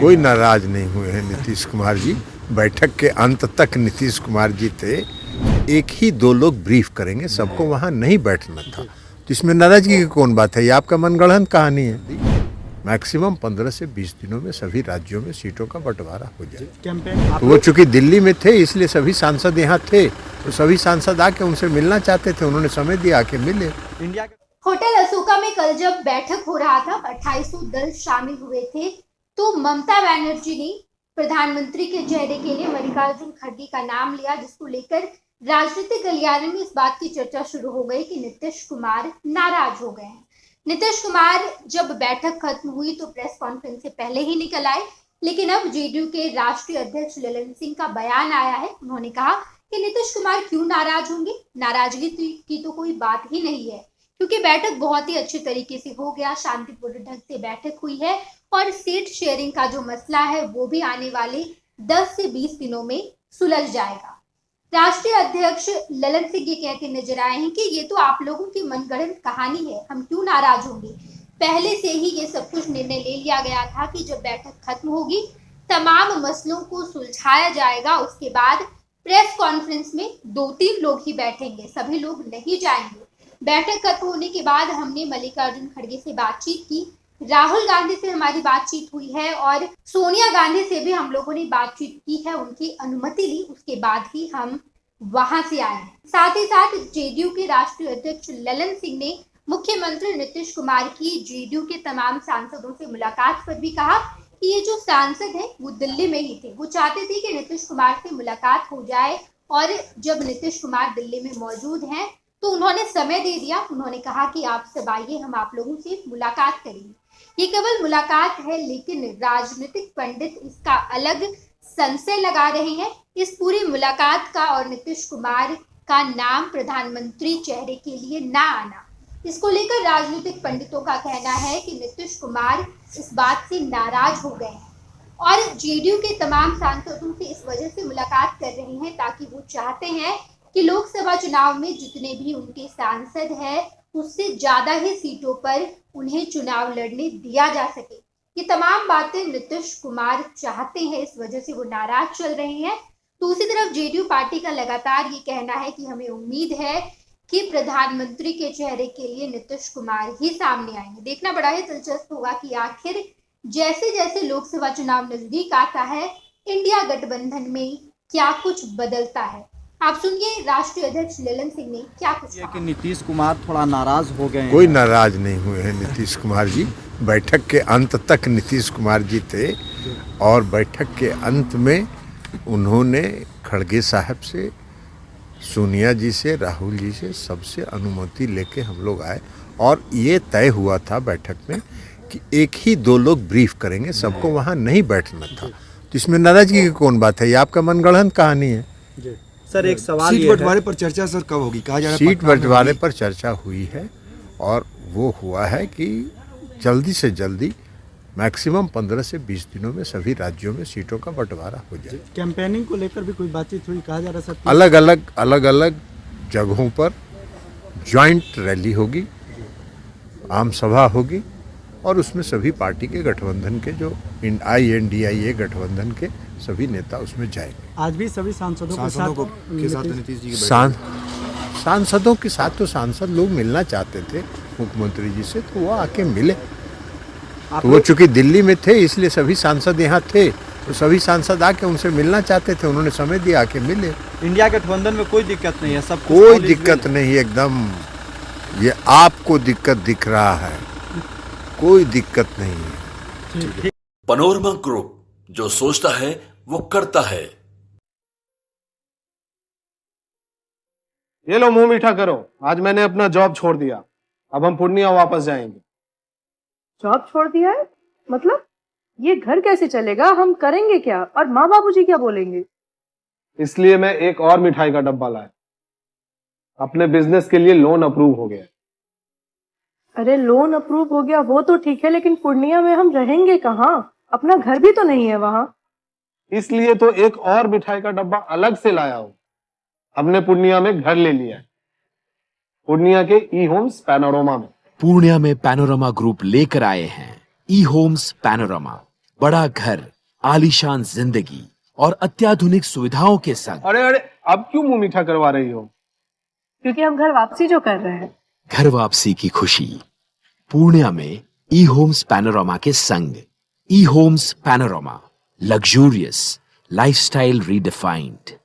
कोई नाराज नहीं हुए हैं नीतीश कुमार जी। बैठक के अंत तक नीतीश कुमार जी थे। एक ही दो लोग ब्रीफ करेंगे, सबको वहां नहीं बैठना था, तो इसमें नाराजगी की कौन बात है? ये आपका मनगढ़ंत कहानी है। मैक्सिमम 15 से 20 दिनों में सभी राज्यों में सीटों का बंटवारा हो जाए। तो वो चूंकि दिल्ली में थे इसलिए सभी सांसद यहाँ थे, तो सभी सांसद आके उनसे मिलना चाहते थे, उन्होंने समय दिया आके मिले। होटल अशोका में कल जब बैठक हो रहा था, 2800 दल शामिल हुए थे, तो ममता बनर्जी ने प्रधानमंत्री के चेहरे के लिए मल्लिकार्जुन खड़गे का नाम लिया, जिसको लेकर राजनीतिक गलियारे में इस बात की चर्चा शुरू हो गई कि नीतीश कुमार नाराज हो गए हैं। नीतीश कुमार जब बैठक खत्म हुई तो प्रेस कॉन्फ्रेंस से पहले ही निकल आए, लेकिन अब जेडीयू के राष्ट्रीय अध्यक्ष ललन सिंह का बयान आया है। उन्होंने कहा कि नीतीश कुमार क्यों नाराज होंगे, नाराजगी की तो कोई बात ही नहीं है, क्योंकि बैठक बहुत ही अच्छे तरीके से हो गया, शांतिपूर्ण ढंग से बैठक हुई है और सीट शेयरिंग का जो मसला है वो भी आने वाले 10 से 20 दिनों में सुलझ जाएगा। राष्ट्रीय अध्यक्ष ललन सिंह ये कहते नजर आए हैं कि ये तो आप लोगों की मनगढ़ंत कहानी है, हम क्यों नाराज होंगे। पहले से ही ये सब कुछ निर्णय ले लिया गया था कि जब बैठक खत्म होगी तमाम मसलों को सुलझाया जाएगा, उसके बाद प्रेस कॉन्फ्रेंस में 2-3 लोग ही बैठेंगे, सभी लोग नहीं जाएंगे। बैठक खत्म होने के बाद हमने मल्लिकार्जुन खड़गे से बातचीत की, राहुल गांधी से हमारी बातचीत हुई है और सोनिया गांधी से भी हम लोगों ने बातचीत की है, उनकी अनुमति ली, उसके बाद ही हम वहां से आए हैं। साथ ही साथ जेडीयू के राष्ट्रीय अध्यक्ष ललन सिंह ने मुख्यमंत्री नीतीश कुमार की जेडीयू के तमाम सांसदों से मुलाकात पर भी कहा कि ये जो सांसद हैं वो दिल्ली में ही थे, वो चाहते थे कि नीतीश कुमार से मुलाकात हो जाए, और जब नीतीश कुमार दिल्ली में मौजूद हैं तो उन्होंने समय दे दिया। उन्होंने कहा कि आप सब आइए, हम आप लोगों से मुलाकात करेंगे। ये केवल मुलाकात है, लेकिन राजनीतिक पंडित इसका अलग संशय लगा रहे हैं। इस पूरी मुलाकात का और नीतीश कुमार का नाम प्रधानमंत्री चेहरे के लिए ना आना, इसको लेकर राजनीतिक पंडितों का कहना है कि नीतीश कुमार इस बात से नाराज हो गए हैं और जेडीयू के तमाम सांसदों से इस वजह से मुलाकात कर रहे हैं ताकि वो चाहते हैं कि लोकसभा चुनाव में जितने भी उनके सांसद हैं उससे ज्यादा ही सीटों पर उन्हें चुनाव लड़ने दिया जा सके। ये तमाम बातें नीतीश कुमार चाहते हैं, इस वजह से वो नाराज चल रहे हैं। दूसरी तरफ जेडीयू पार्टी का लगातार ये कहना है कि हमें उम्मीद है कि प्रधानमंत्री के चेहरे के लिए नीतीश कुमार ही सामने आएंगे। देखना बड़ा ही दिलचस्प होगा कि आखिर जैसे जैसे लोकसभा चुनाव नजदीक आता है इंडिया गठबंधन में क्या कुछ बदलता है। आप सुनिए राष्ट्रीय अध्यक्ष ललन सिंह ने क्या कुछ कहा। कि नीतीश कुमार थोड़ा नाराज हो गए हैं। कोई नाराज नहीं हुए हैं नीतीश कुमार जी। बैठक के अंत तक नीतीश कुमार जी थे और बैठक के अंत में उन्होंने खड़गे साहब से, सोनिया जी से, राहुल जी से, सबसे अनुमति लेके हम लोग आए और ये तय हुआ था बैठक में कि एक ही दो लोग ब्रीफ करेंगे, सबको वहाँ नहीं बैठना था, तो इसमें नाराजगी की कौन बात है? ये आपका मनगढ़ंत कहानी है। सर एक सवाल, सीट बंटवारे पर चर्चा सर कब होगी? कहा जा रहा है सीट बंटवारे पर चर्चा हुई है और वो हुआ है कि जल्दी से जल्दी मैक्सिमम 15 से 20 दिनों में सभी राज्यों में सीटों का बंटवारा हो जाए। कैंपेनिंग को लेकर भी कोई बातचीत हुई, कहा जा रहा है सर? अलग अलग जगहों पर जॉइंट रैली होगी, आम सभा होगी और उसमें सभी पार्टी के गठबंधन के जो INDIA गठबंधन के सभी नेता उसमें जाएंगे। आज भी सभी सांसदों के साथ नीतीश जी की सांसदों के साथ तो सांसद लोग मिलना चाहते थे मुख्यमंत्री जी से, तो वो आके मिले। तो वो चूंकि दिल्ली में थे इसलिए सभी सांसद यहाँ थे, तो सभी सांसद आके उनसे मिलना चाहते थे, उन्होंने समय दिया आके मिले। इंडिया गठबंधन में कोई दिक्कत नहीं है, सब कोई दिक्कत नहीं, एकदम ये आपको दिक्कत दिख रहा है, कोई दिक्कत नहीं है। पैनोरमा ग्रुप, जो सोचता है वो करता है। ये लो मुंह मीठा करो, आज मैंने अपना जॉब छोड़ दिया, अब हम पूर्णिया वापस जाएंगे। जॉब छोड़ दिया है? मतलब ये घर कैसे चलेगा, हम करेंगे क्या और माँ बाबूजी क्या बोलेंगे? इसलिए मैं एक और मिठाई का डब्बा लाया, अपने बिजनेस के लिए लोन अप्रूव हो गया। अरे लोन अप्रूव हो गया वो तो ठीक है, लेकिन पूर्णिया में हम रहेंगे कहाँ? अपना घर भी तो नहीं है वहाँ। इसलिए तो एक और मिठाई का डब्बा अलग से लाया हूँ, हमने पूर्णिया में घर ले लिया है, पूर्णिया के ई-होम्स पैनोरमा में। पूर्णिया में पैनोरमा ग्रुप लेकर आए हैं ई-होम्स पैनोरमा, बड़ा घर, आलीशान जिंदगी और अत्याधुनिक सुविधाओं के संग। अरे अरे, अब क्यों मुंह मीठा करवा रही हो? क्योंकि हम घर वापसी जो कर रहे हैं। घर वापसी की खुशी पूर्णिया में ई होम्स पैनोरामा के संग। ई Homes Panorama, luxurious lifestyle redefined.